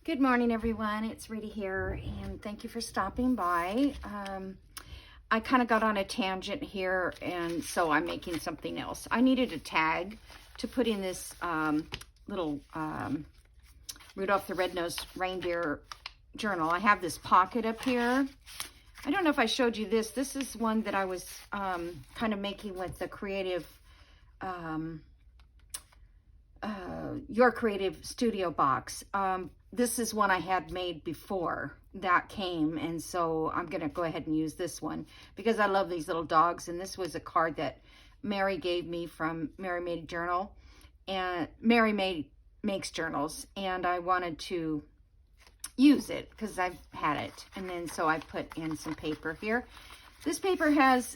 Good morning, everyone. It's Rita here, and thank you for stopping by. I kind of got on a tangent here, and so I'm making something else. I needed a tag to put in this little Rudolph the Red-Nosed Reindeer journal. I have this pocket up here. I don't know if I showed you this. This is one that I was kind of making with the creative, Your Creative Studio box. This is one I had made before that came, and so I'm gonna go ahead and use this one because I love these little dogs. And this was a card that Mary gave me from Mary Made a Journal, and Mary makes journals, and I wanted to use it because I've had it. And then so I put in some paper here. This paper has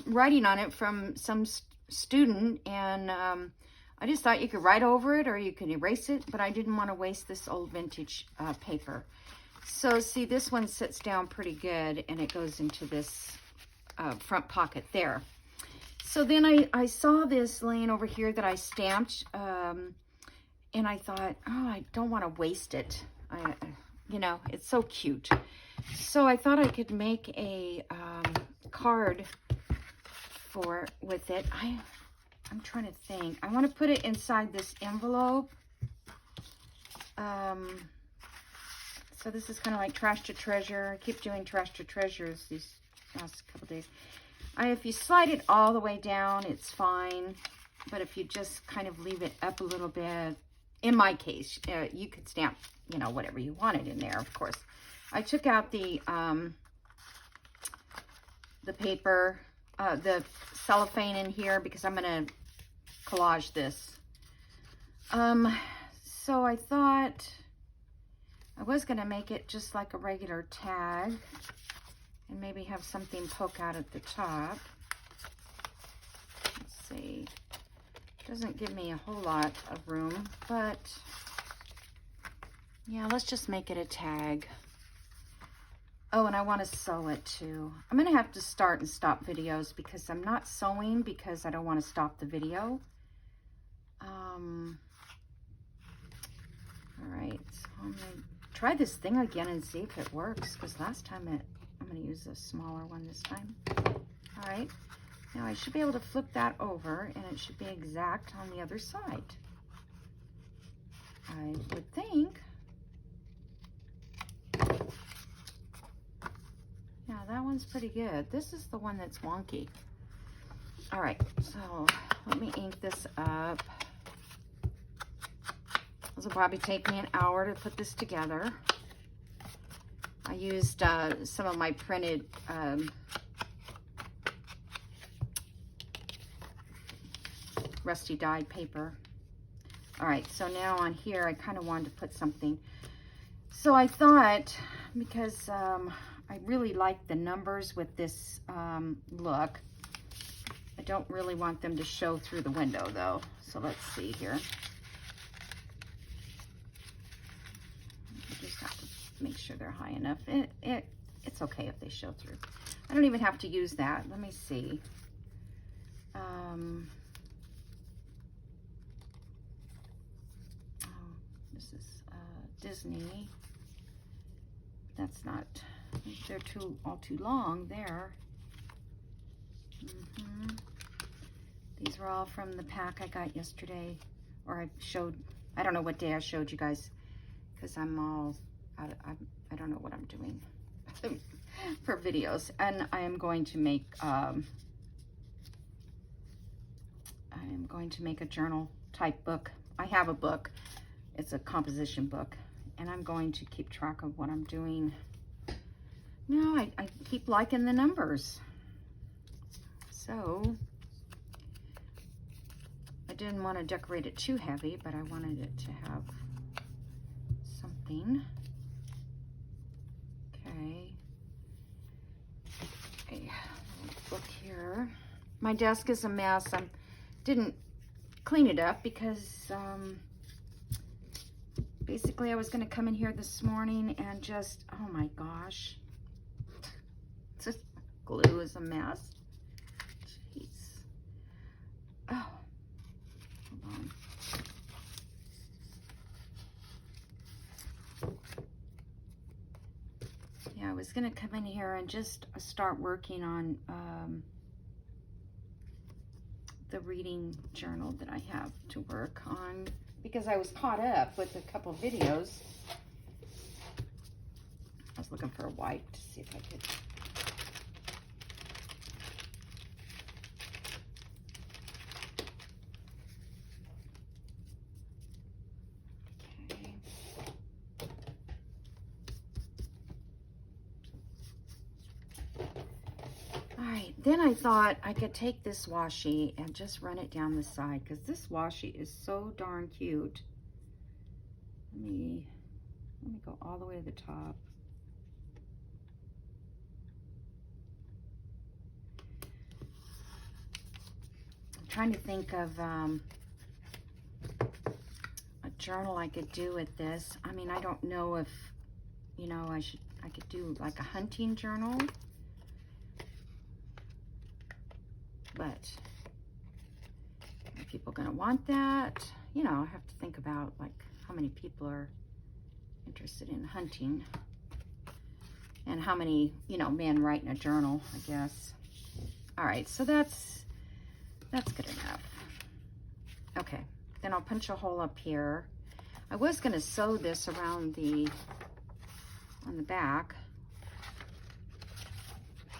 writing on it from some student, and I just thought you could write over it or you can erase it, but I didn't want to waste this old vintage paper. So see, this one sits down pretty good, and it goes into this front pocket there. So then I saw this laying over here that I stamped, and I thought, oh, I don't want to waste it. You know, it's so cute. So I thought I could make a card with it. I'm trying to think. I want to put it inside this envelope. So this is kind of like Trash to Treasure. I keep doing Trash to Treasures these last couple days. If you slide it all the way down, it's fine. But if you just kind of leave it up a little bit, in my case, you could stamp, you know, whatever you wanted in there, of course. I took out the paper, the cellophane in here because I'm going to collage this. So I thought I was going to make it just like a regular tag and maybe have something poke out at the top. Let's see. Doesn't give me a whole lot of room, but yeah, let's just make it a tag. Oh, and I want to sew it too. I'm going to have to start and stop videos because I'm not sewing because I don't want to stop the video. All right, so I'm going to try this thing again and see if it works because last time I'm going to use a smaller one this time. All right, now I should be able to flip that over and it should be exact on the other side. I would think. Yeah, that one's pretty good. This is the one that's wonky. All right, so let me ink this up. This will probably take me an hour to put this together. I used some of my printed rusty dyed paper. All right, so now on here, I kind of wanted to put something. So I thought, because I really like the numbers with this look. I don't really want them to show through the window though. So let's see here. I just have to make sure they're high enough. It's okay if they show through. I don't even have to use that. Let me see. Oh, this is Disney. That's not, they're all too long there. These were all from the pack I got yesterday, or I don't know what day I showed you guys, because I'm all out of, I don't know what I'm doing for videos. And I am going to make, a journal type book. I have a book. It's a composition book. And I'm going to keep track of what I'm doing. No, I keep liking the numbers. So, I didn't want to decorate it too heavy, but I wanted it to have something. Okay. Look here. My desk is a mess. I didn't clean it up because basically I was going to come in here this morning and just, oh my gosh, just glue is a mess. Jeez. Oh, hold on. was going to come in here and just start working on the reading journal that I have to work on, because I was caught up with a couple videos. I was looking for a wipe to see if I could. Then I thought I could take this washi and just run it down the side, because this washi is so darn cute. Let me go all the way to the top. I'm trying to think of a journal I could do with this. I mean, I don't know if, you know, I could do like a hunting journal. But are people going to want that? You know, I have to think about like how many people are interested in hunting, and how many, you know, men write in a journal, I guess. All right, so that's good enough. Okay, then I'll punch a hole up here. I was going to sew this around on the back.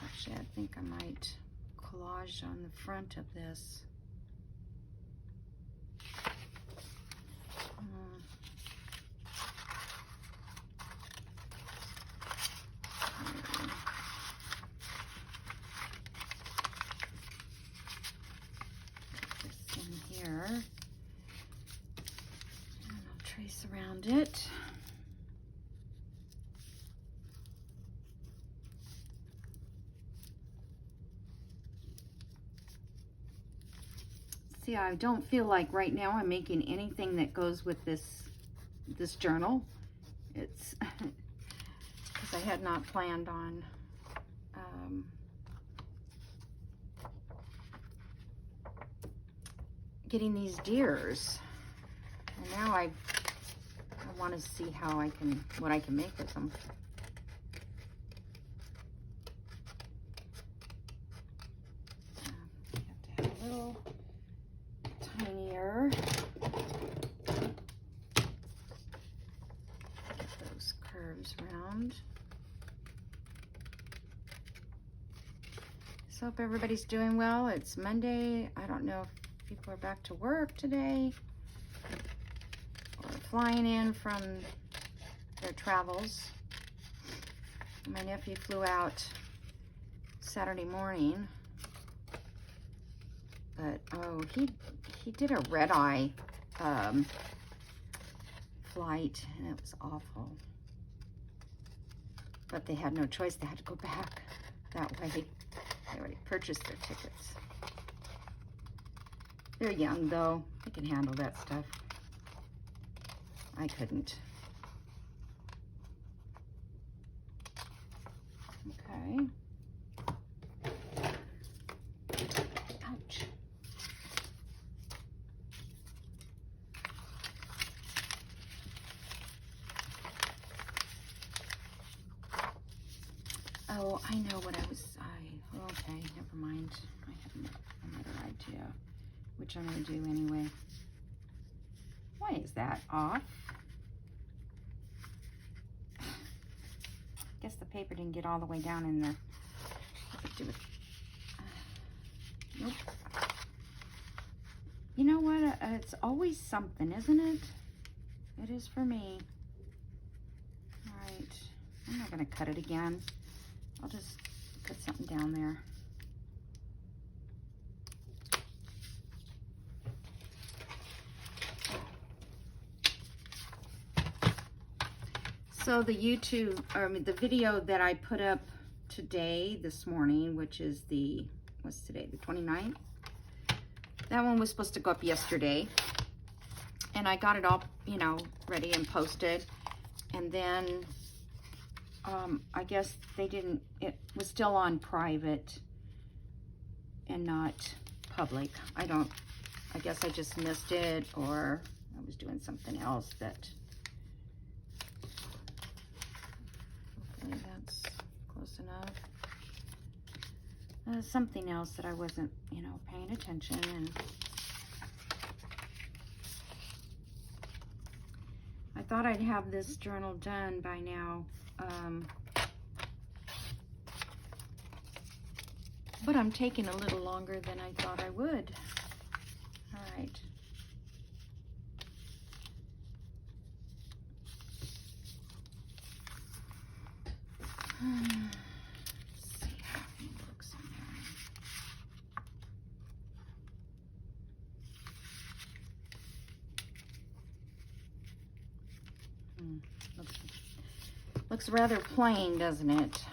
Actually, I think I might collage on the front of this. Put this in here, and I'll trace around it. See, I don't feel like right now I'm making anything that goes with this journal. It's because I had not planned on getting these deers, and now I want to see how what I can make with them. Have to have a little tinier. Get those curves round. So hope everybody's doing well. It's Monday. I don't know if people are back to work today or flying in from their travels. My nephew flew out Saturday morning, but oh, he did a red-eye flight, and it was awful. But they had no choice. They had to go back that way. They already purchased their tickets. They're young, though. They can handle that stuff. I couldn't. Okay. Ouch. Oh, I know what I was, okay, never mind. I have another idea, which I'm going to do anyway. Why is that off? Guess the paper didn't get all the way down in there. What to do with, nope. You know what? It's always something, isn't it? It is for me. All right. I'm not going to cut it again. I'll just put something down there. So the the video that I put up today, this morning, which is what's today, the 29th? That one was supposed to go up yesterday. And I got it all, you know, ready and posted. And then I guess it was still on private and not public. I guess I just missed it, or I was doing something else that, hopefully that's something else that I wasn't, you know, paying attention. And I thought I'd have this journal done by now. But I'm taking a little longer than I thought I would. All right. Let's see how he looks in there. Looks rather plain, doesn't it?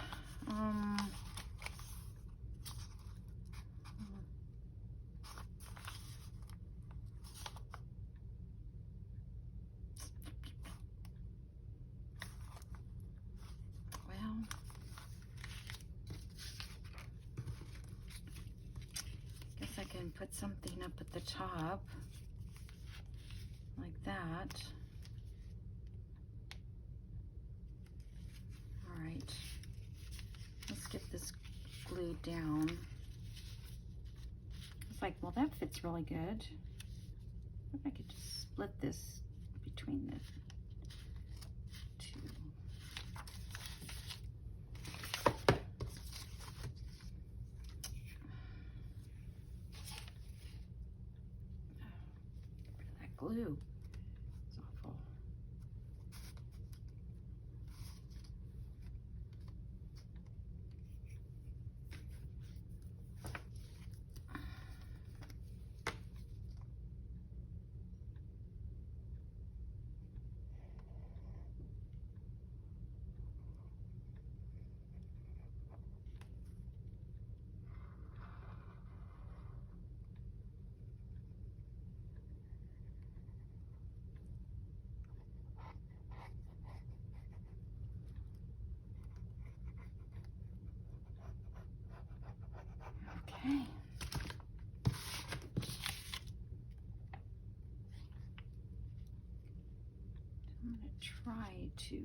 I can put something up at the top like that. All right, let's get this glued down. It's like, well, that fits really good. If I could just split this between the two. Glue. It's awful. Okay. I'm going to try to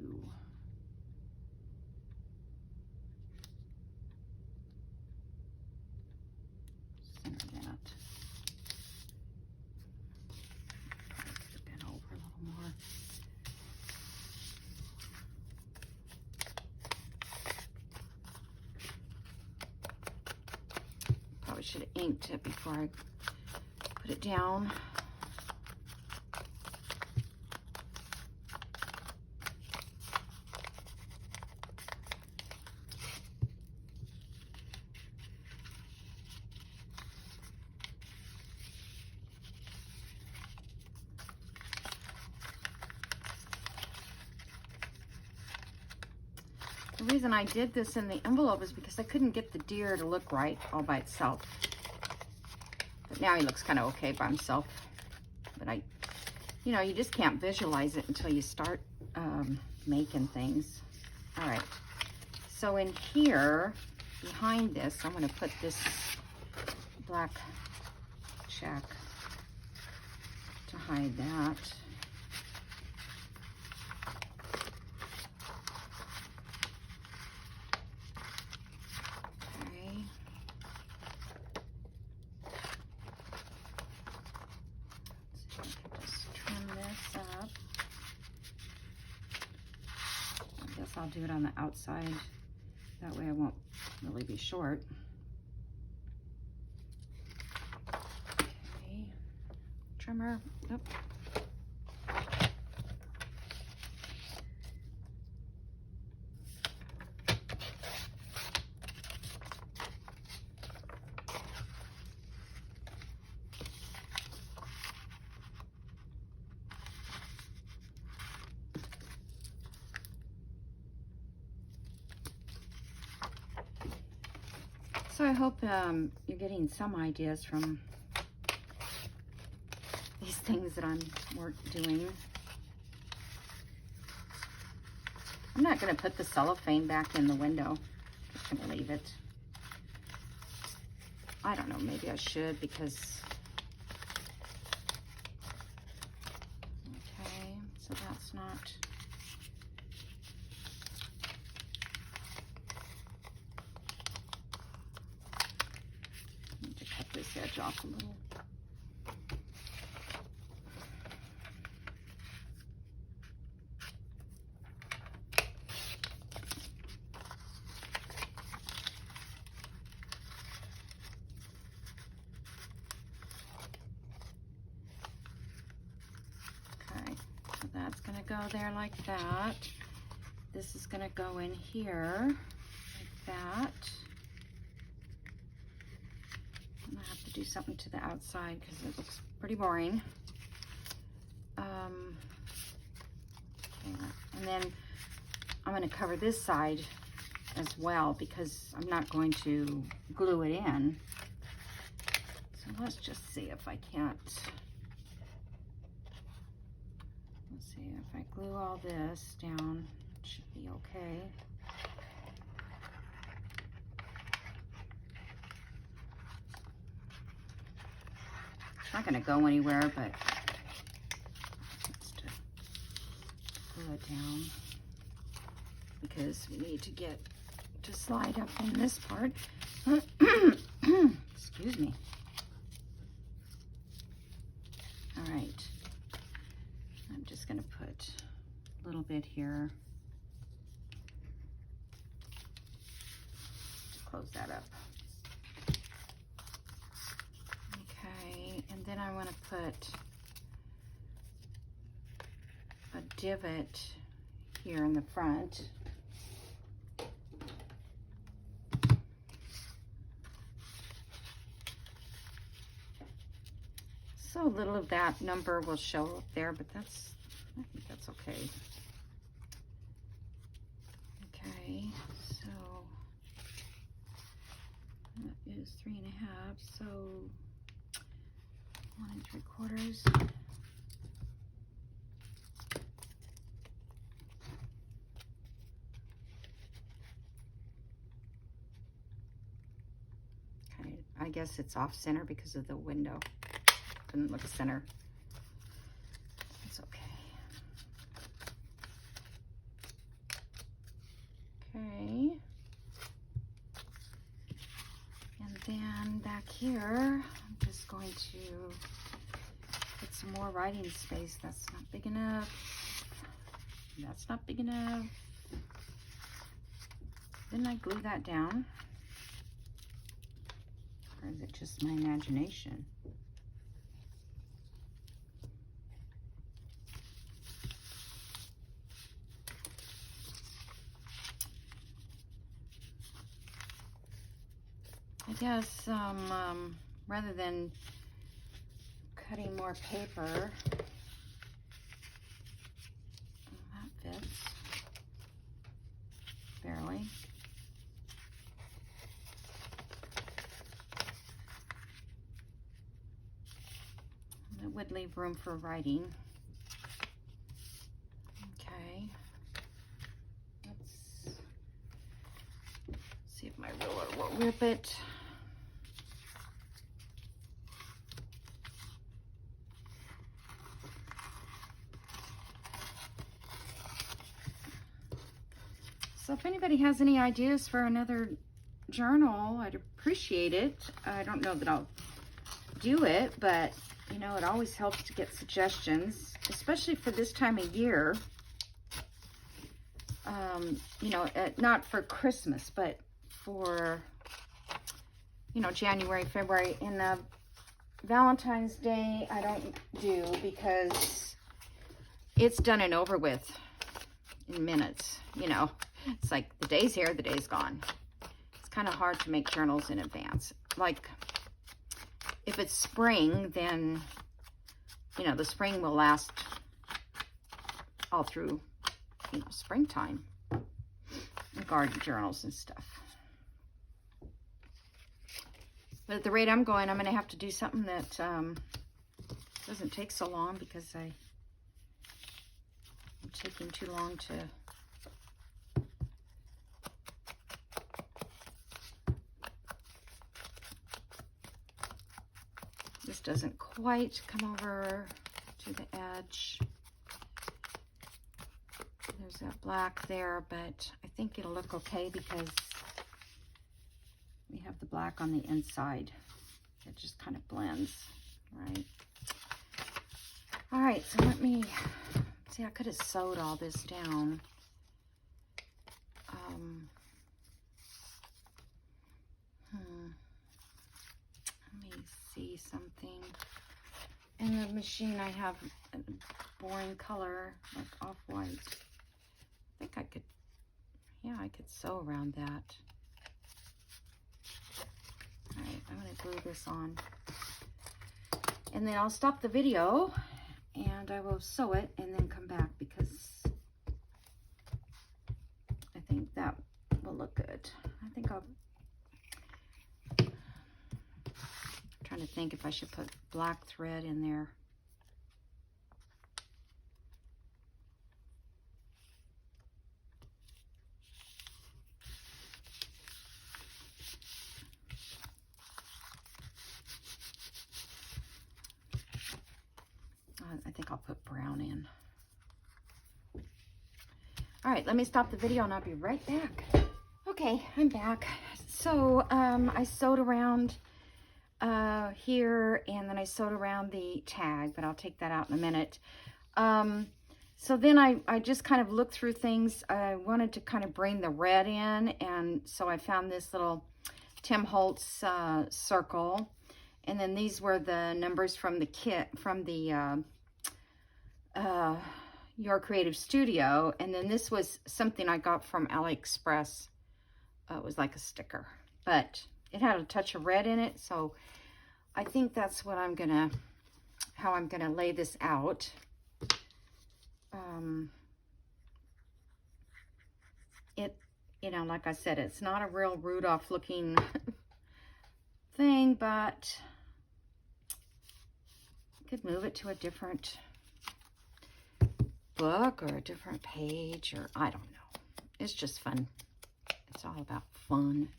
center that. Put the pen over a little more. Probably should have inked it before I put it down. The reason I did this in the envelope is because I couldn't get the deer to look right all by itself. But now he looks kind of okay by himself. But you know, you just can't visualize it until you start making things. All right. So in here, behind this, I'm going to put this black check to hide that. I'll do it on the outside. That way I won't really be short. Okay. Trimmer. Nope. So I hope you're getting some ideas from these things that I'm doing. I'm not going to put the cellophane back in the window. I'm just going to leave it. I don't know, maybe I should because... Okay, so that's not... off a little. Okay, so that's going to go there like that. This is going to go in here like that. I'm going to have to do something to the outside because it looks pretty boring. And then I'm going to cover this side as well because I'm not going to glue it in. So let's just see if I can't. Let's see if I glue all this down, it should be okay. It's not going to go anywhere, but just glue it down because we need to get to slide up in this part. Excuse me. All right. I'm just going to put a little bit here to close that up. Okay, and then I want to put a divot here in the front. So a little of that number will show up there, but I think that's okay. Okay, so that is 3.5, so 1 3/4. Okay, I guess it's off center because of the window. Didn't look center. It's okay. Okay. And then back here, I'm just going to put some more writing space. That's not big enough. That's not big enough. Didn't I glue that down? Or is it just my imagination? I guess rather than cutting more paper, that fits barely. That would leave room for writing. Okay. Let's see if my ruler will rip it. So if anybody has any ideas for another journal, I'd appreciate it. I don't know that I'll do it, but you know, it always helps to get suggestions, especially for this time of year. You know, not for Christmas, but for, you know, January, February. And Valentine's Day, I don't do because it's done and over with in minutes, you know. It's like the day's here, the day's gone. It's kind of hard to make journals in advance. Like, if it's spring, then, you know, the spring will last all through, you know, springtime. Garden journals and stuff. But at the rate I'm going, I'm going to have to do something that doesn't take so long because I'm taking too long to... This doesn't quite come over to the edge. There's that black there, but I think it'll look okay because we have the black on the inside. It just kind of blends, right? All right, so let me, see, I could have sewed all this down. Let me see something. In the machine, I have a boring color, like off-white. I think I could, yeah, I could sew around that. All right, I'm gonna glue this on. And then I'll stop the video and I will sew it and then come back because I think that will look good. I think I'm trying to think if I should put black thread in there. I think I'll put brown in. All right, let me stop the video and I'll be right back. Okay, I'm back. So I sewed around here and then I sewed around the tag, but I'll take that out in a minute. So then I just kind of looked through things. I wanted to kind of bring the red in, and so I found this little Tim Holtz circle. And then these were the numbers from the kit, from the Your Creative Studio. And then this was something I got from AliExpress. It was like a sticker, but it had a touch of red in it. So I think that's what I'm gonna, how I'm gonna lay this out. You know, like I said, it's not a real Rudolph looking thing, but I could move it to a different book or a different page, or I don't know. It's just fun. It's all about fun,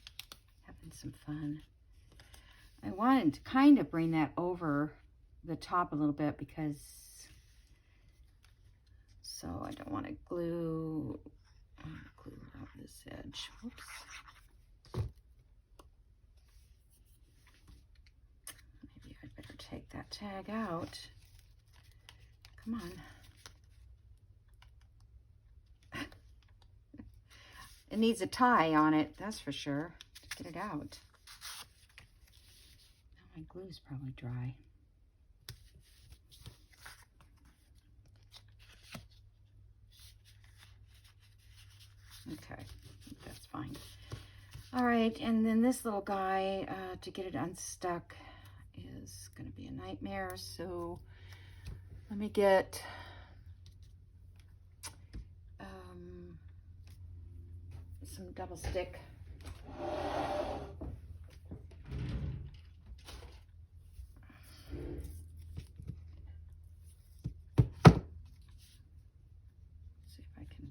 having some fun. I wanted to kind of bring that over the top a little bit because, so I don't want to glue around this edge. Whoops. Maybe I'd better take that tag out. Come on. It needs a tie on it, that's for sure, to get it out. Now my glue's probably dry. Okay, that's fine. All right, and then this little guy, to get it unstuck is going to be a nightmare. So let me get some double stick. See if I can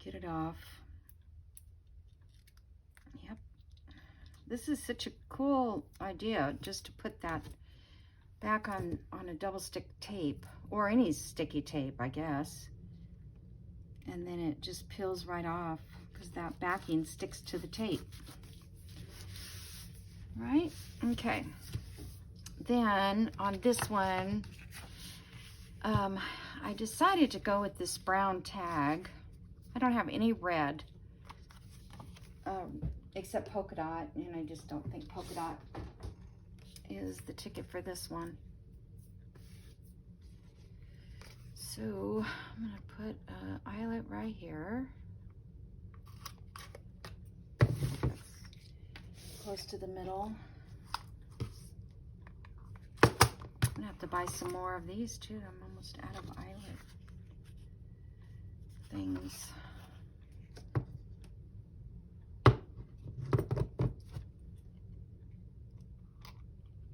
get it off. Yep. This is such a cool idea, just to put that back on a double stick tape, or any sticky tape, I guess. And then it just peels right off because that backing sticks to the tape. Right? Okay. Then on this one, I decided to go with this brown tag. I don't have any red, except polka dot, and I just don't think polka dot is the ticket for this one. So I'm gonna put an eyelet right here. That's close to the middle. I'm gonna have to buy some more of these too. I'm almost out of eyelet things.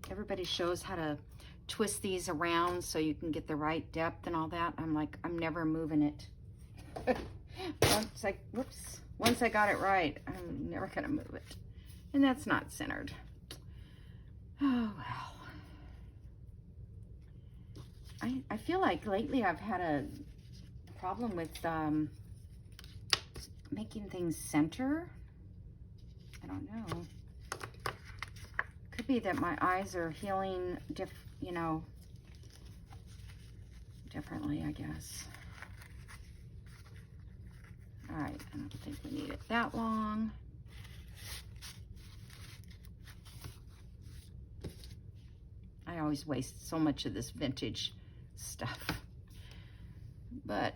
Everybody shows how to twist these around so you can get the right depth and all that. I'm like, I'm never moving it. Once I got it right, I'm never gonna move it. And that's not centered. Oh well. I feel like lately I've had a problem with making things center. I don't know. Could be that my eyes are healing, you know, differently, I guess. All right, I don't think we need it that long. I always waste so much of this vintage stuff. But,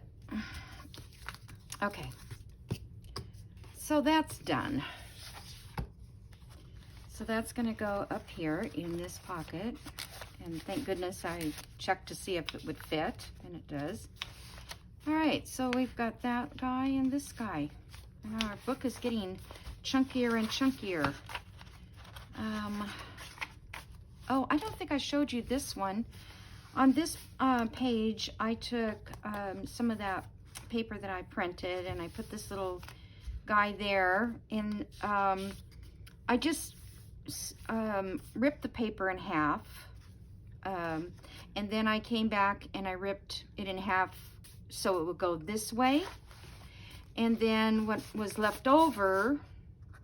okay. So that's done. So that's going to go up here in this pocket. And thank goodness I checked to see if it would fit, and it does. All right, so we've got that guy and this guy. And our book is getting chunkier and chunkier. Oh, I don't think I showed you this one. On this page, I took some of that paper that I printed, and I put this little guy there. And I just ripped the paper in half. And then I came back and I ripped it in half so it would go this way. And then what was left over,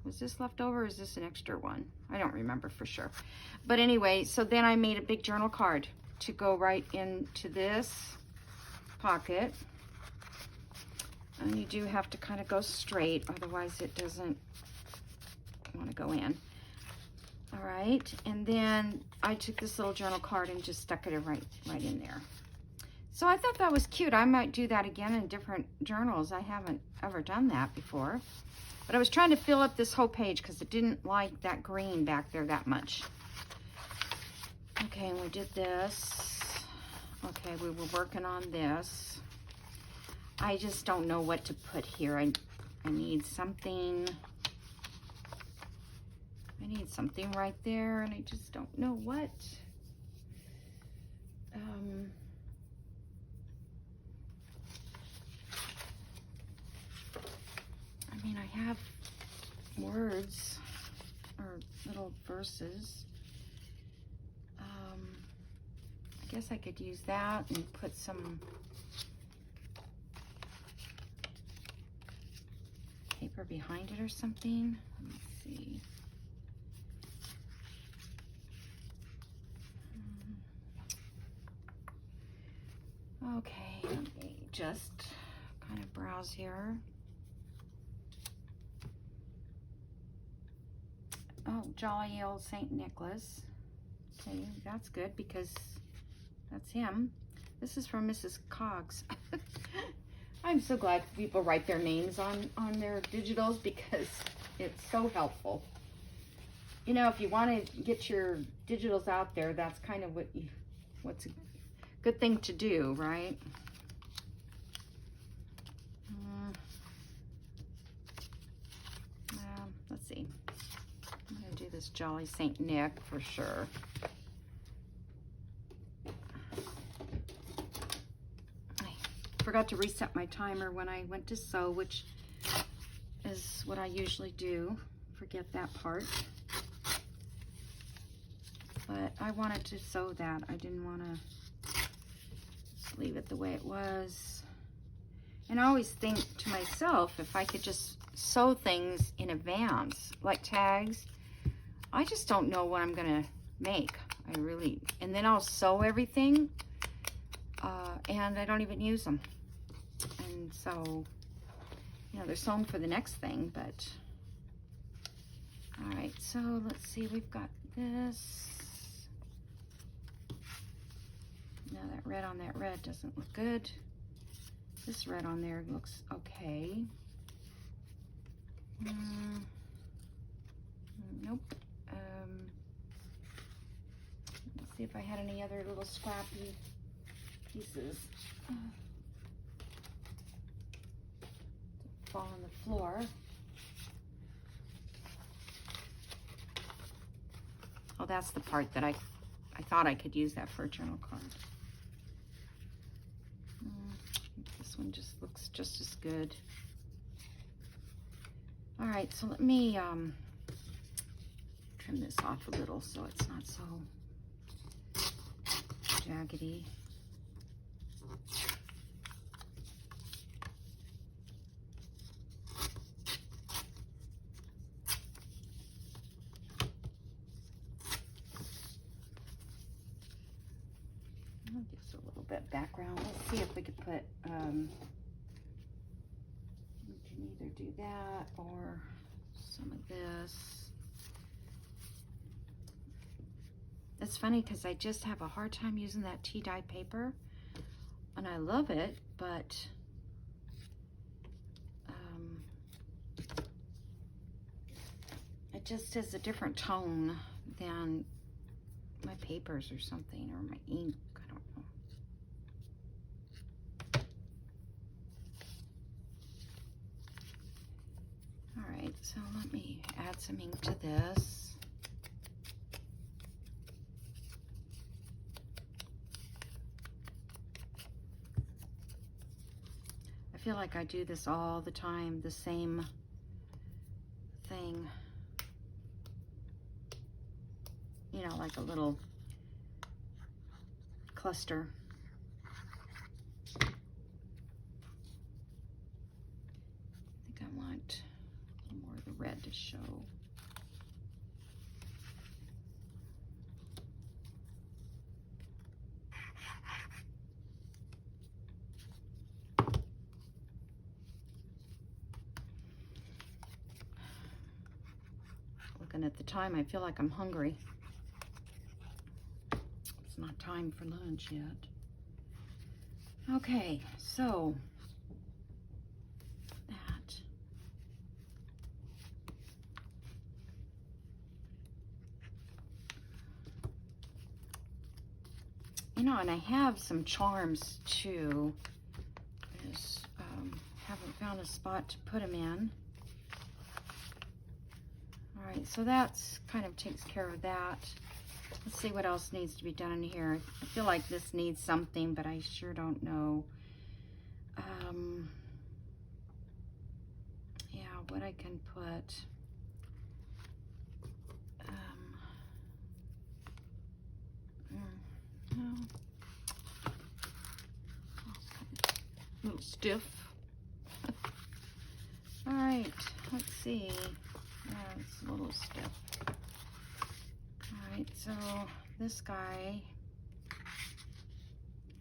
was this left over or is this an extra one? I don't remember for sure. But anyway, so then I made a big journal card to go right into this pocket. And you do have to kind of go straight, otherwise it doesn't want to go in. All right, and then I took this little journal card and just stuck it right in there. So I thought that was cute. I might do that again in different journals. I haven't ever done that before. But I was trying to fill up this whole page because it didn't like that green back there that much. Okay, and we did this. Okay, we were working on this. I just don't know what to put here. I need something. I need something right there, and I just don't know what. I mean, I have words or little verses. I guess I could use that and put some paper behind it or something. Let me see. Okay, let me just kind of browse here. Oh, jolly old St. Nicholas. Okay, that's good because that's him. This is from Mrs. Coggs. I'm so glad people write their names on their digitals because it's so helpful. You know, if you want to get your digitals out there, that's kind of what's a good thing to do, right? Let's see. I'm going to do this Jolly St. Nick for sure. I forgot to reset my timer when I went to sew, which is what I usually do. Forget that part. But I wanted to sew that. I didn't want to just leave it the way it was. And I always think to myself, if I could just sew things in advance, like tags, I just don't know what I'm gonna make. And then I'll sew everything, and I don't even use them. And so, you know, they're sewn for the next thing, but, all right, so let's see, we've got this. Now that red on that red doesn't look good. This red on there looks okay. Nope. Let's see if I had any other little scrappy pieces. Fall on the floor. Oh, that's the part that I thought I could use that for a journal card. This one just looks just as good. All right, so let me trim this off a little so it's not so jaggedy. just a little bit background. Let's see if we could put, we can either do that or some of this. It's funny because I just have a hard time using that tea dye paper, and I love it, but it just has a different tone than my papers or something, or my ink, I don't know. All right, so let me add some ink to this. I feel like I do this all the time, the same thing. You know, like a little cluster. I think I want a little more of the red to show. Looking at the time, I feel like I'm hungry. It's not time for lunch yet. Okay, so that. You know, and I have some charms too. I just haven't found a spot to put them in. All right, so that's kind of takes care of that. Let's see what else needs to be done in here. I feel like this needs something, but I sure don't know. Yeah, what I can put. No. A little stiff. All right, let's see. Yeah, it's a little stiff. All right, so this guy,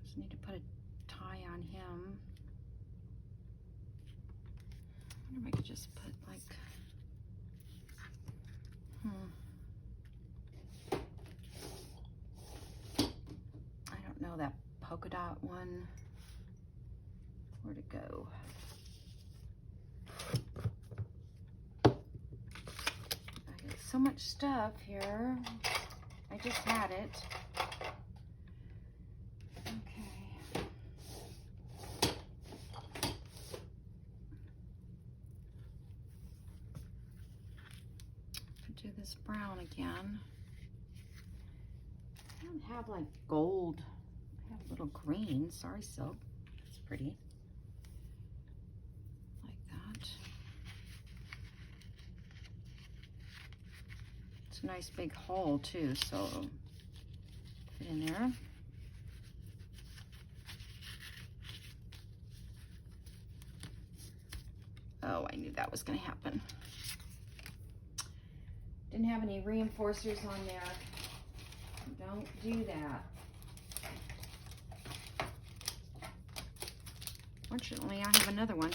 just need to put a tie on him. I wonder if I could just put like, I don't know, that polka dot one, where'd it go? I got so much stuff here. I just had it. Okay. Could do this brown again. I don't have like gold. I have a little green, sorry silk. It's pretty. Like that. It's a nice big hole too, so put it in there. Oh, I knew that was gonna happen. Didn't have any reinforcers on there. Don't do that. Fortunately, I have another one.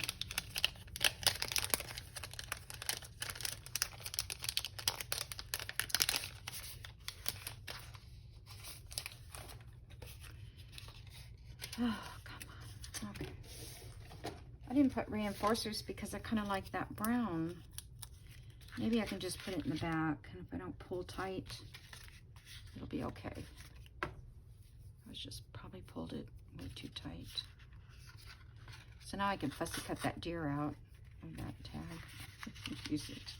Oh, come on. Okay. I didn't put reinforcers because I kind of like that brown. Maybe I can just put it in the back, and if I don't pull tight, it'll be okay. I was just probably pulled it way too tight. So now I can fussy cut that deer out of that tag. Use it.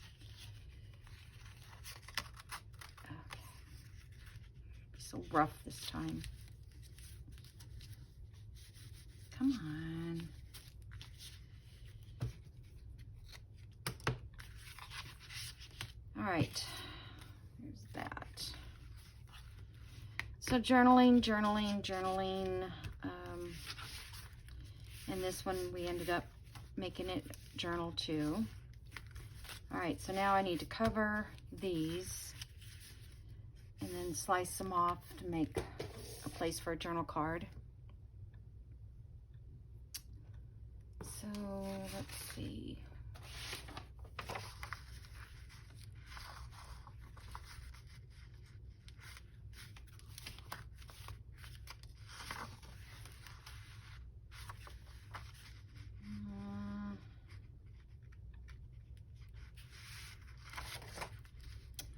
Okay. Be so rough this time. Come on. All right, here's that. So journaling. And this one we ended up making it journal too. All right, so now I need to cover these and then slice them off to make a place for a journal card. So let's see.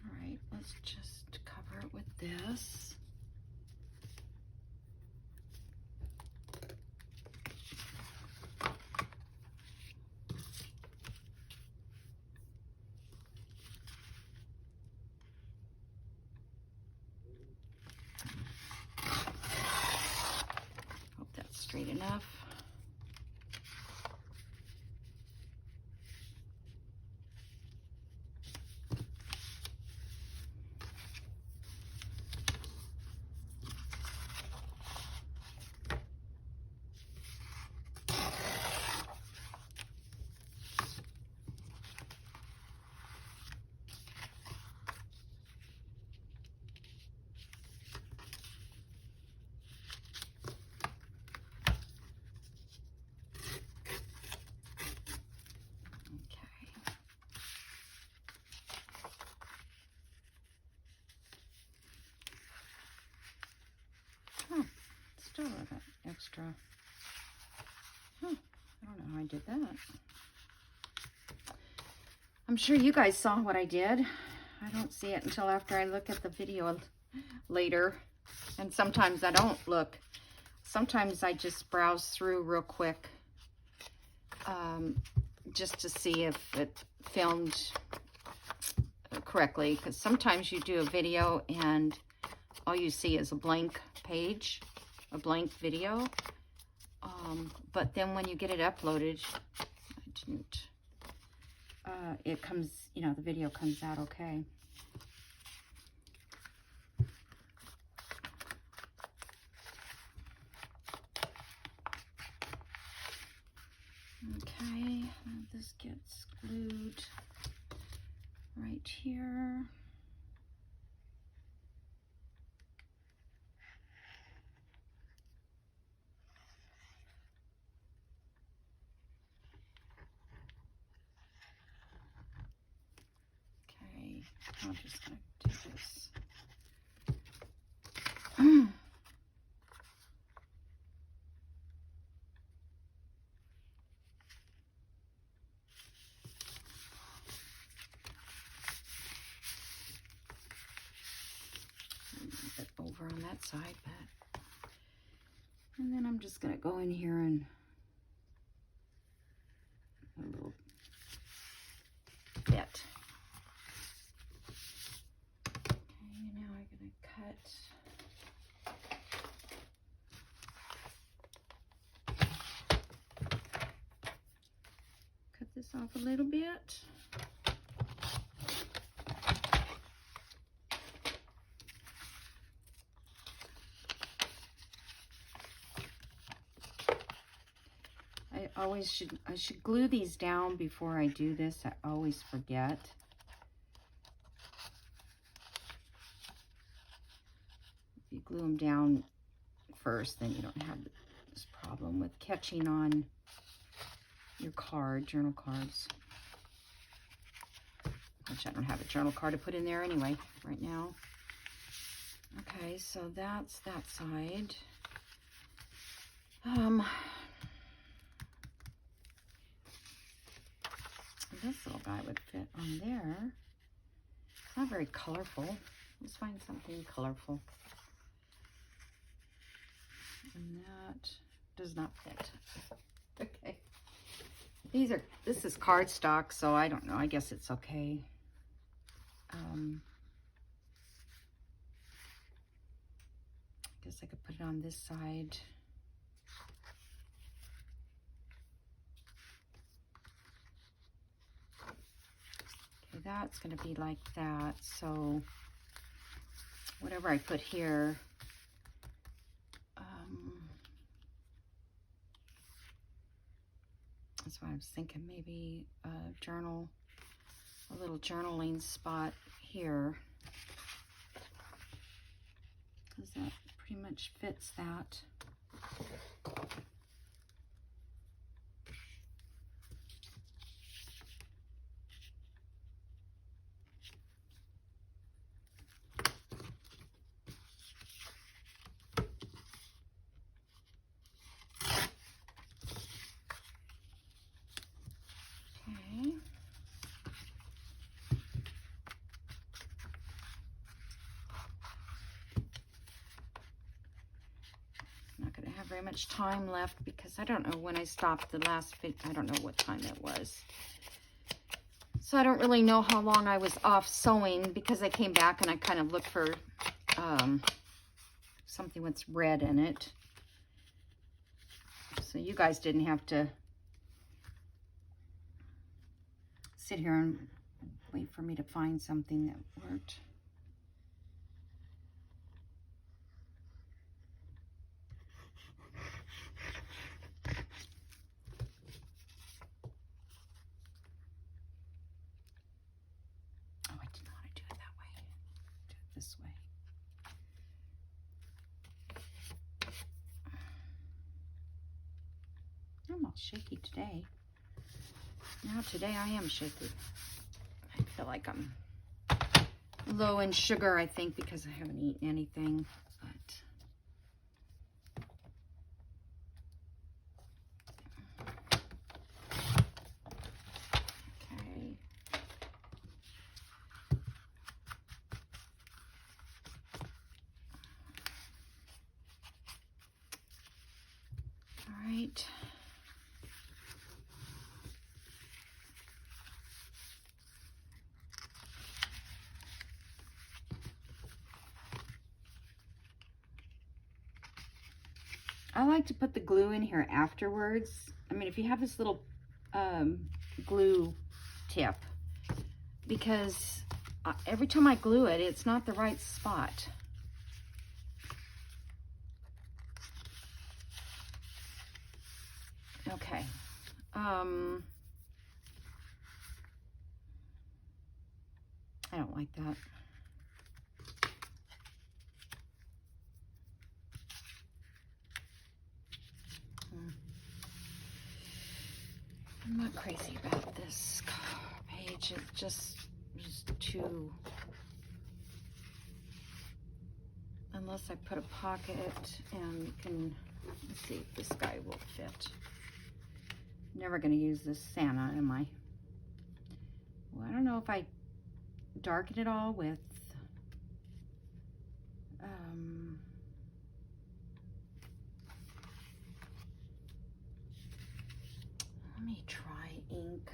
All right, let's just cover it with this. Hope that's straight enough. Huh, still a little extra. Huh, I don't know how I did that. I'm sure you guys saw what I did. I don't see it until after I look at the video later. And sometimes I don't look. Sometimes I just browse through real quick just to see if it filmed correctly. Because sometimes you do a video and all you see is a blank page, a blank video. But then when you get it uploaded, it comes, you know, the video comes out okay. Okay, and this gets glued right here. Okay, I'm just going to do this. Over on that side, but and then I'm just going to go in here and a little bit. Okay, now I'm going to cut this off a little bit. I should glue these down before I do this. I always forget. If you glue them down first, then you don't have this problem with catching on your journal cards. Which I don't have a journal card to put in there anyway right now. Okay, so that's that side. This little guy would fit on there. It's not very colorful. Let's find something colorful. And that does not fit. Okay. This is cardstock, so I don't know. I guess it's okay. I guess I could put it on this side. Okay, that's going to be like that. So whatever I put here, that's what I was thinking. Maybe a little journaling spot here, because that pretty much fits that. much time left because I don't know when I stopped the last video. I don't know what time it was. So I don't really know how long I was off sewing because I came back and I kind of looked for something with red in it. So you guys didn't have to sit here and wait for me to find something that worked. This way. I'm all shaky today. Now today I am shaky. I feel like I'm low in sugar, I think, because I haven't eaten anything. But okay. All right. I like to put the glue in here afterwards. I mean, if you have this little glue tip, because every time I glue it, it's not the right spot. Okay. I don't like that. I'm not crazy about this page. It just is too... Unless I put a pocket and you can... Let's see if this guy will fit. Never going to use this Santa, am I? Well, I don't know if I darken it all with... let me try ink.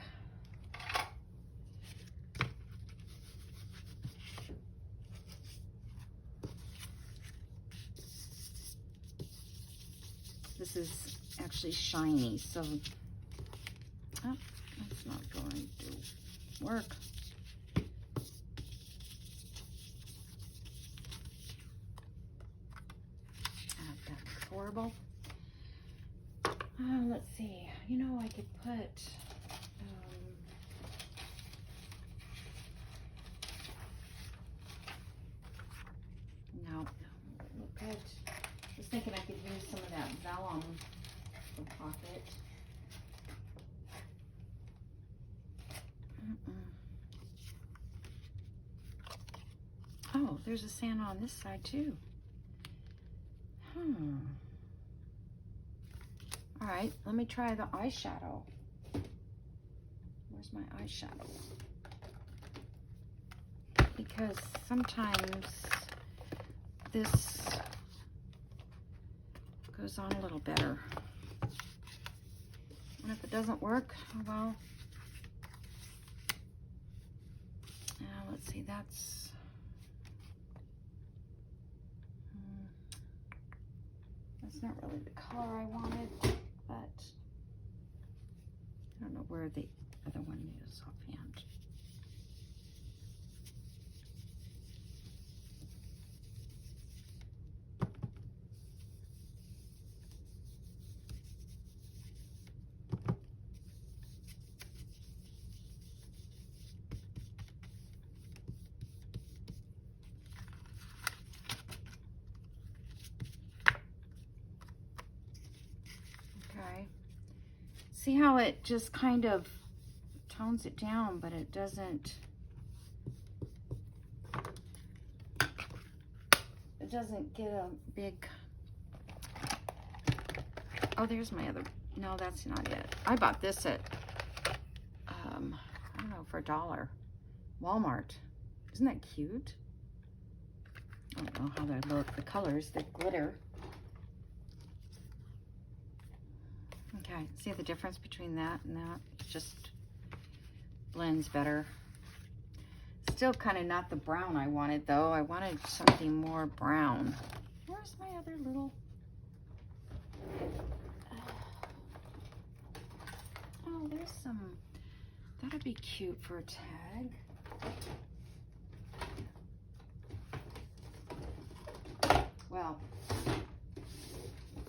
This is actually shiny, so oh, that's not going to work. That's horrible. Let's see. You know, I could put no, look good. I was thinking I could use some of that vellum for pocket. Oh, there's a Santa on this side too. All right, let me try the eyeshadow. Where's my eyeshadow? Because sometimes this goes on a little better. And if it doesn't work, oh well. Let's see, that's... That's not really the color I wanted, but I don't know where the other one is offhand. See how it just kind of tones it down, but it doesn't get a big... Oh, there's my other... No, that's not it. I bought this at, I don't know, for $1. Walmart. Isn't that cute? I don't know how they look. The colors, the glitter. Okay, see the difference between that and that? It just blends better. Still kind of not the brown I wanted though. I wanted something more brown. Where's my other little... Oh, there's some... That'd be cute for a tag. Well,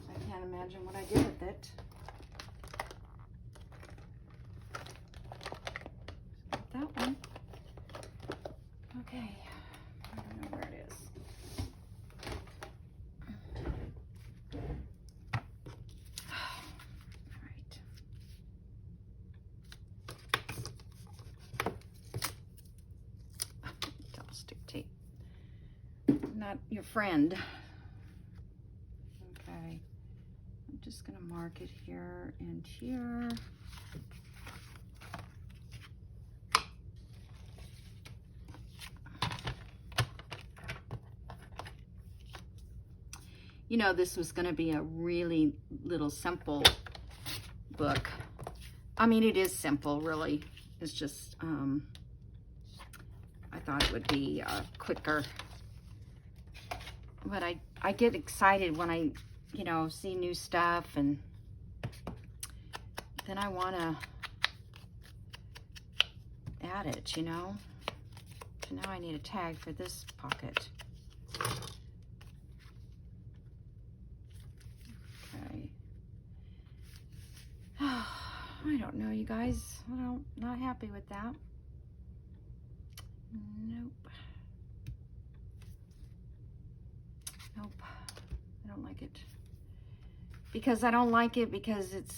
I can't imagine what I did with it. That one. Okay, I don't know where it is. All right. Double stick tape. Not your friend. Okay, I'm just gonna mark it here and here. You know, this was going to be a really little simple book. I mean, it is simple, really. It's just, I thought it would be quicker. But I get excited when I, you know, see new stuff, and then I want to add it, you know. So now I need a tag for this pocket. I don't know, you guys. I'm not happy with that. Nope. Nope. I don't like it. Because I don't like it because it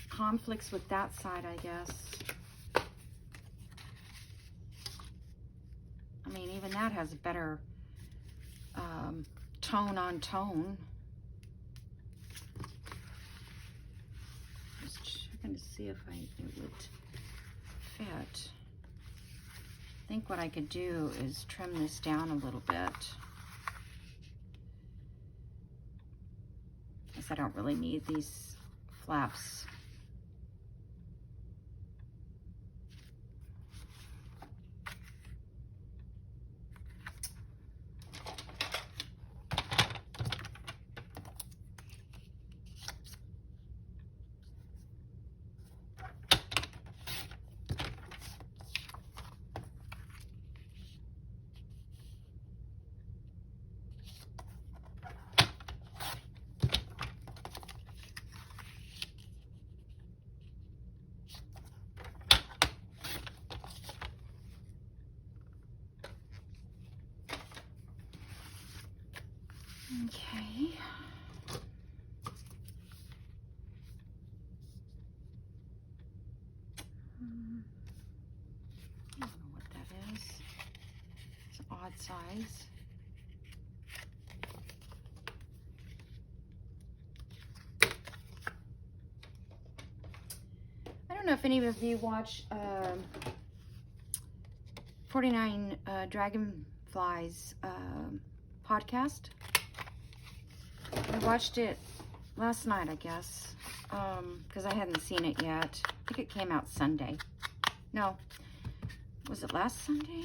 conflicts with that side, I guess. I mean, even that has a better tone on tone. To see if it would fit. I think what I could do is trim this down a little bit, because I don't really need these flaps. Okay. I don't know what that is. It's an odd size. I don't know if any of you watch 49 Dragonflies podcast. I watched it last night, I guess, because I hadn't seen it yet. I think it came out Sunday. No, was it last Sunday?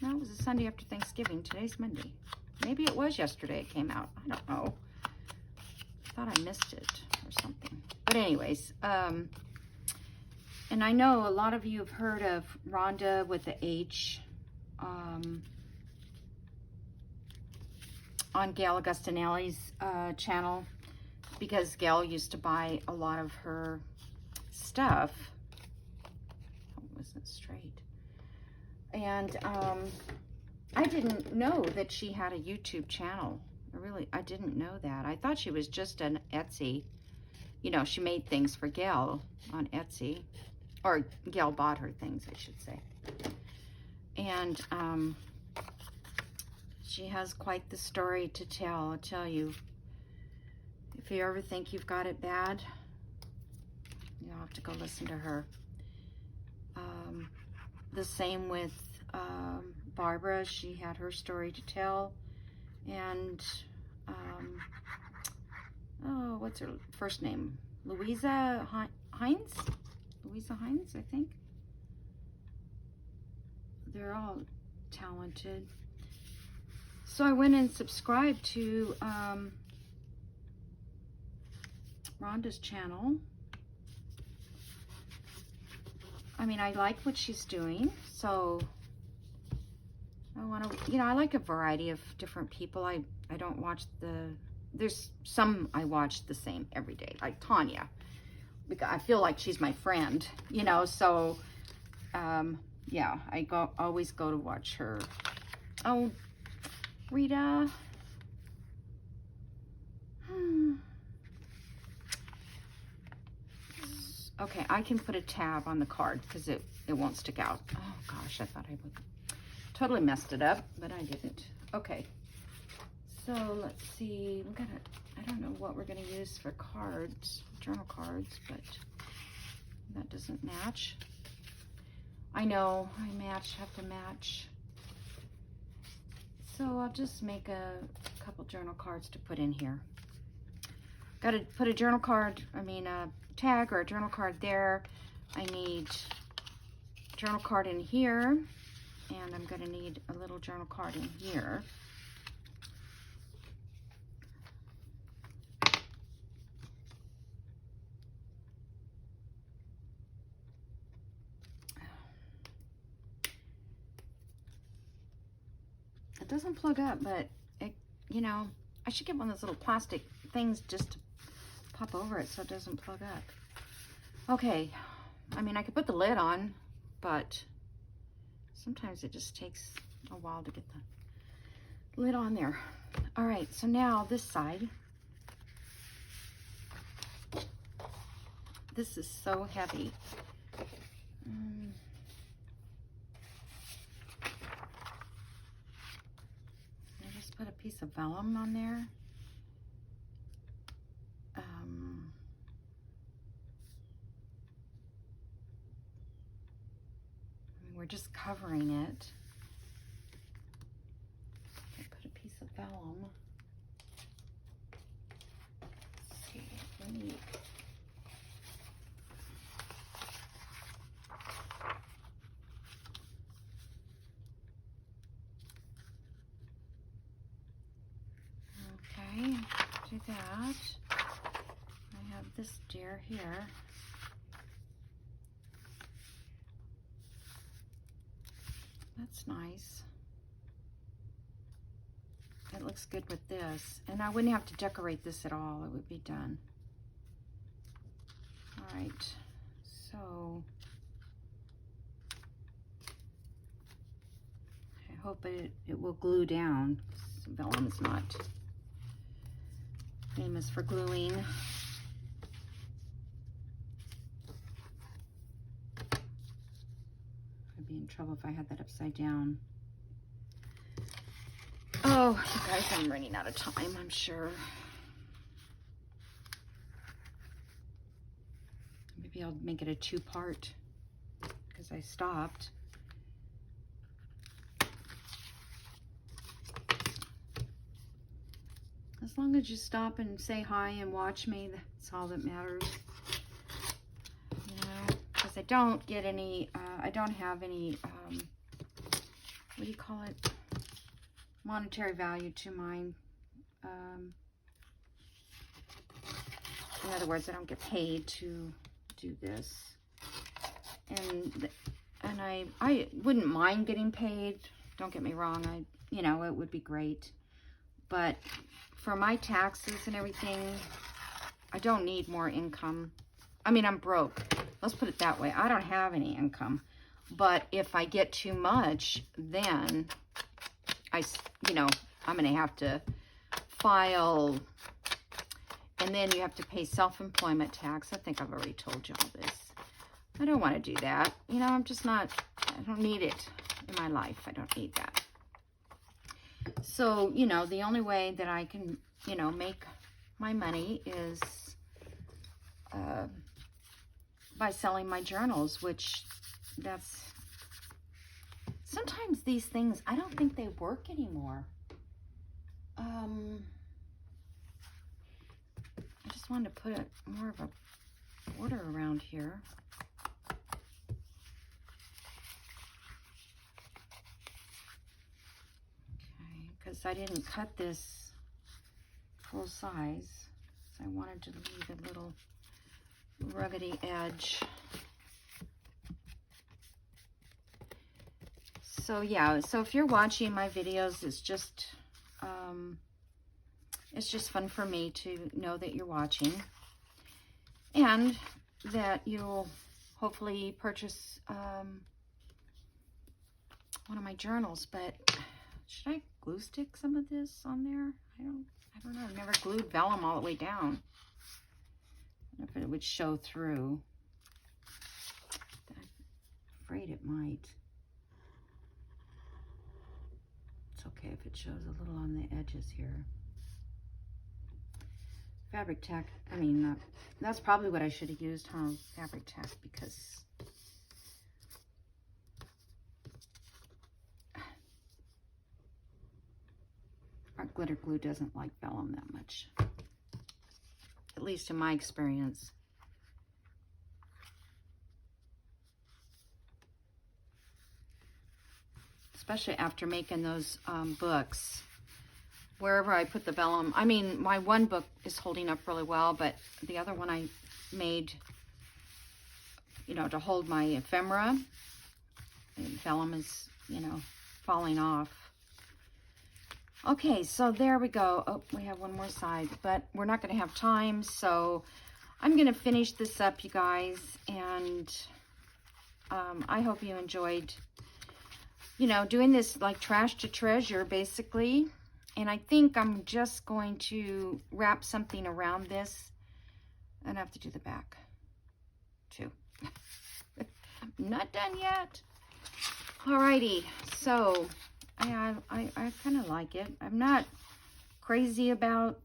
No, it was a Sunday after Thanksgiving. Today's Monday. Maybe it was yesterday it came out. I don't know. I thought I missed it or something. But anyways, and I know a lot of you have heard of Rhonda with the H, on Gail Augustinelli's channel, because Gail used to buy a lot of her stuff. Oh, it wasn't straight. And I didn't know that she had a YouTube channel. I didn't know that. I thought she was just an Etsy. You know, she made things for Gail on Etsy. Or Gail bought her things, I should say. And she has quite the story to tell, I'll tell you. If you ever think you've got it bad, you'll have to go listen to her. The same with Barbara. She had her story to tell. And oh, what's her first name? Louisa Hines? Louisa Hines, I think. They're all talented. So I went and subscribed to Rhonda's channel. I mean, I like what she's doing, so I want to, you know, I like a variety of different people. I don't watch there's some I watch the same every day, like Tanya, because I feel like she's my friend, you know, so, yeah, I always go to watch her. Oh, Rita. Okay, I can put a tab on the card because it won't stick out. Oh gosh, I thought I would. Totally messed it up, but I didn't. Okay, so let's see. I don't know what we're gonna use for cards, journal cards, but that doesn't match. I know, have to match. So I'll just make a couple journal cards to put in here. Got to put a journal card, a tag or a journal card there. I need a journal card in here, and I'm going to need a little journal card in here. It doesn't plug up, but it, you know, I should get one of those little plastic things just to pop over it so it doesn't plug up. Okay, I could put the lid on, but sometimes it just takes a while to get the lid on there. All right, so now this side. This is so heavy. I just put a piece of vellum on there. We're just covering it. I put a piece of vellum. Let's see, let me. Okay, do that. I have this deer here. That's nice. It looks good with this. And I wouldn't have to decorate this at all. It would be done. All right. So I hope it will glue down. Vellum is not famous for gluing. I'd be in trouble if I had that upside down. Oh, you guys, I'm running out of time, I'm sure. Maybe I'll make it a two-part because I stopped. As long as you stop and say hi and watch me, that's all that matters. You know, because I don't get any, I don't have any, what do you call it? Monetary value to mine. In other words, I don't get paid to do this. And I wouldn't mind getting paid. Don't get me wrong. You know, it would be great. But for my taxes and everything, I don't need more income. I'm broke. Let's put it that way. I don't have any income. But if I get too much, then I'm going to have to file, and then you have to pay self-employment tax. I think I've already told you all this. I don't want to do that. You know, I don't need it in my life. I don't need that. So, you know, the only way that I can, you know, make my money is by selling my journals, which sometimes these things, I don't think they work anymore. just wanted to put more of a border around here. Okay, because I didn't cut this full size, so I wanted to leave a little ruggedy edge. So yeah, so if you're watching my videos, it's just fun for me to know that you're watching, and that you'll hopefully purchase one of my journals. But should I glue stick some of this on there? I don't know. I've never glued vellum all the way down. I don't know if it would show through. I'm afraid it might. It's okay if it shows a little on the edges here. Fabric tack, I mean, that's probably what I should have used, huh? Fabric tack, because our glitter glue doesn't like vellum that much, at least in my experience. Especially after making those books. Wherever I put the vellum, I mean, my one book is holding up really well, but the other one I made, you know, to hold my ephemera, and vellum is, you know, falling off. Okay, so there we go. Oh, we have one more side, but we're not going to have time, so I'm going to finish this up, you guys, and I hope you enjoyed, you know, doing this like trash to treasure, basically. And I think I'm just going to wrap something around this, and I have to do the back too. I'm not done yet. Alrighty, so I kind of like it. I'm not crazy about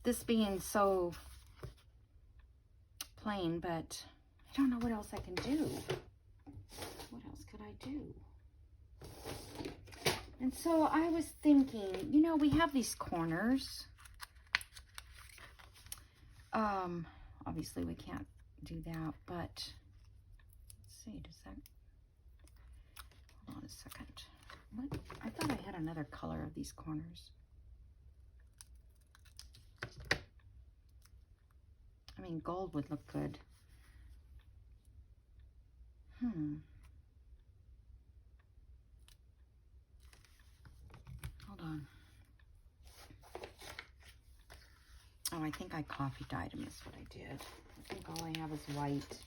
this being so plain, but I don't know what else I can do. What else could I do? And so I was thinking, you know, we have these corners. Obviously we can't do that, but let's see, does that, hold on a second. What? I thought I had another color of these corners. I mean, gold would look good. Hold on. Oh, I think I coffee dyed them is what I did. I think all I have is white.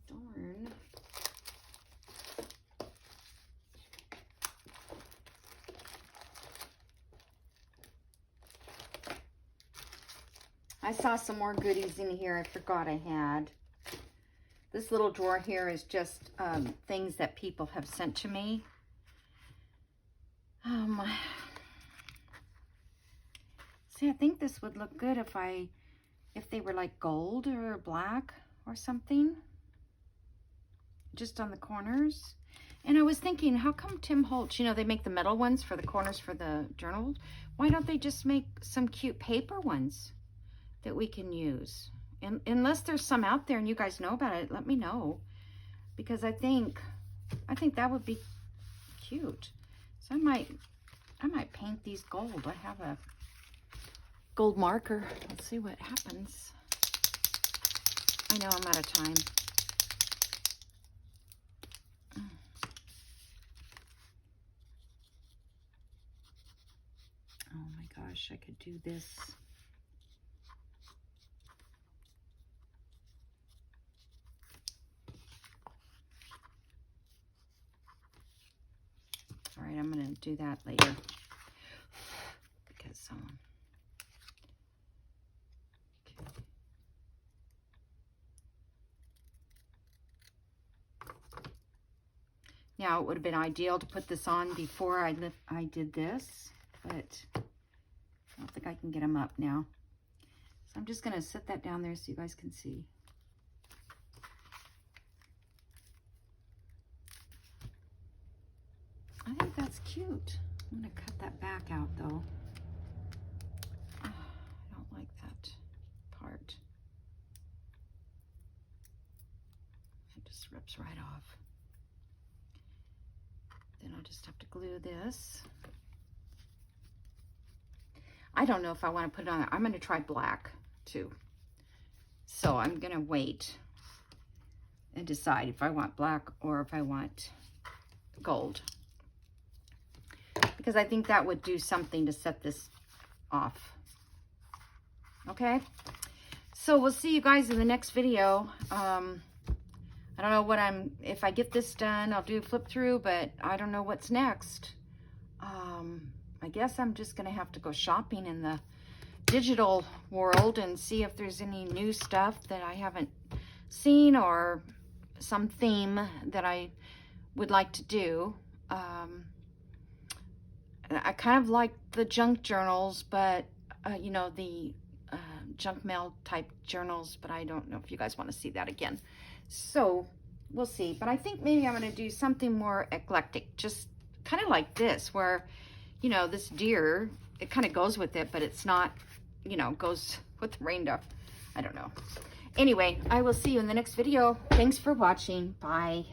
Darn. I saw some more goodies in here I forgot I had. This little drawer here is just things that people have sent to me. See, I think this would look good if they were like gold or black or something. Just on the corners. And I was thinking, how come Tim Holtz, you know, they make the metal ones for the corners for the journal. Why don't they just make some cute paper ones that we can use? And unless there's some out there and you guys know about it, let me know. Because I think that would be cute. So I might paint these gold. I have a gold marker. Let's see what happens. I know I'm out of time. Oh my gosh, I could do this. All right, I'm going to do that later. Because okay. Now, it would have been ideal to put this on before I did this, but I don't think I can get them up now. So I'm just going to set that down there so you guys can see. I think cute. I'm going to cut that back out though. I don't like that part. It just rips right off. Then I'll just have to glue this. I don't know if I want to put it on. I'm going to try black too. So I'm going to wait and decide if I want black or if I want gold. Because I think that would do something to set this off. Okay? So we'll see you guys in the next video. I don't know what if I get this done, I'll do a flip through, but I don't know what's next. I guess I'm just going to have to go shopping in the digital world and see if there's any new stuff that I haven't seen or some theme that I would like to do. I kind of like the junk journals, but you know, the junk mail type journals, but I don't know if you guys want to see that again. So we'll see, but I think maybe I'm going to do something more eclectic, just kind of like this, where, you know, this deer, it kind of goes with it, but it's not, you know, goes with the reindeer. I don't know. Anyway, I will see you in the next video. Thanks for watching. Bye.